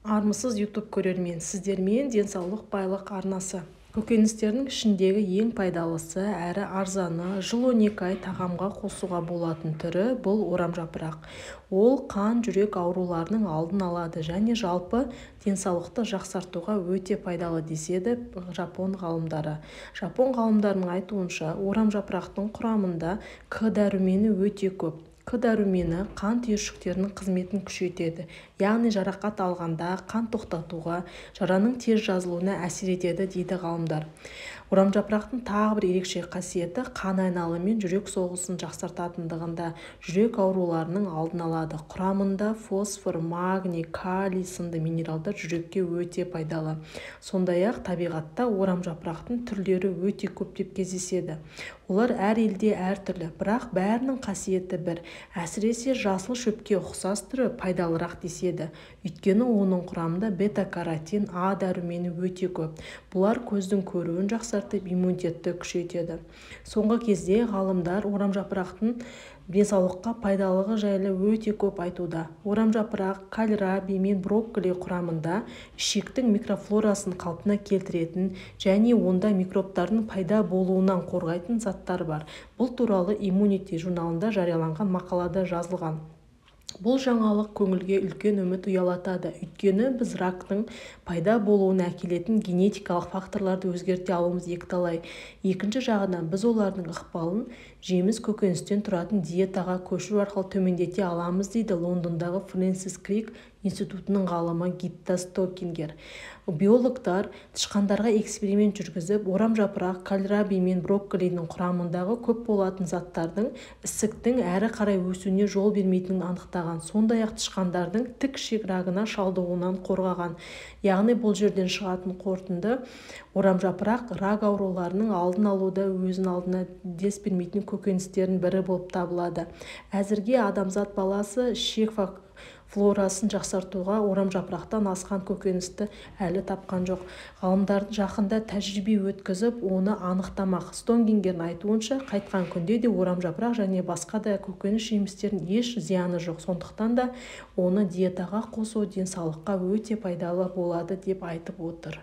Армысыз YouTube көрермен, сіздермен денсаулық байлық арнасы. Көкөністердің ішіндегі ең пайдалысы әрі арзаны жыл 12 ай тағамға қосуға болатын түрі бұл орамжапырақ. Ол қан, жүрек ауруларының алдын алады және жалпы денсаулықты жақсартуға өте пайдалы деседі жапон ғалымдары. Жапон ғалымдарының айтуынша орамжапырақтың құрамында К дәрумені өте көп. К дәрумені қан түйіршіктерінің қызметін күшейтеді, яғни жарақат алғанда қан тоқтатуға, жараның тез жазылуына әсер етеді дейді ғалымдар. Орамжапырақтың тағы бір ерекше қасиеті қан айналымы мен жүрек соғысын жақсартатындығында, жүрек ауруларының алдын алады. Құрамында фосфор, магний, калий сынды минералдар жүрекке өте пайдалы. Сондай-ақ табиғатта орамжапырақтың түрлері өте көптеп кездеседі. Олар әр елде әртүрлі, бірақ бәрінің қасиеті бір. Әсіресе жасыл шөпке ұқсас түрі пайдалырақ деседі. Өйткені оның құрамында бета-каротин, А дәрумені өте көп. Бұлар көздің көруін жақсартып, иммунитетті күшейтеді. Соңғы кезде ғалымдар орамжапырақтың денсаулыққа пайдалығы жайлы өте көп айтуда. Орамжапырақ кальраби мен брокколи құрамында ішектің микрофлорасын қалпына келтіретін және онда микробтардың пайда болуынан қорғайтын заттар бар. Бұл туралы Immunity журналында жарияланған мақалада жазылған. Бұл жаңалық көңілге үлкен үміт ұялатады, өйткені біз рактың пайда болуына әкелетін генетикалық факторларды өзгерте алуымыз екіталай. Екінші жағынан біз олардың ықпалын жеміс көкөністен тұратын диетаға көшіру арқылы төмендете аламыз дейді Лондондағы Фрэнсис Крик институтының ғалымы Гитта Стокингер. Биологтар тышқандарға эксперимент жүргізіп, орамжапырақ, кальраби мен брокколидің құрамындағы көп болатын заттардың ісіктің әрі қарай өсуіне жол бермейтінін анықтаған. Сондай-ақ тышқандардың тік ішек рагына шалдығуынан қорғаған. Яғни бұл жерден шығатын қорытынды орамжапырақ рак ауруларының алдын алуда өзін алдына дес бермейтін көкөністердің бірі болып табылады. Әзірге адамзат баласы ішек флорасын жақсартуға орамжапырақтан асқан көкөністі әлі тапқан жоқ. Ғалымдар жақында тәжірибе өткізіп, оны анықтамақ. Стокингердің айтуынша, қайтқан күнде де орамжапырақ және басқа да көкөніс жемістердің еш зияны жоқ. Сондықтан да оны диетаға қосу денсаулыққа өте пайдалы болады деп айтып отыр.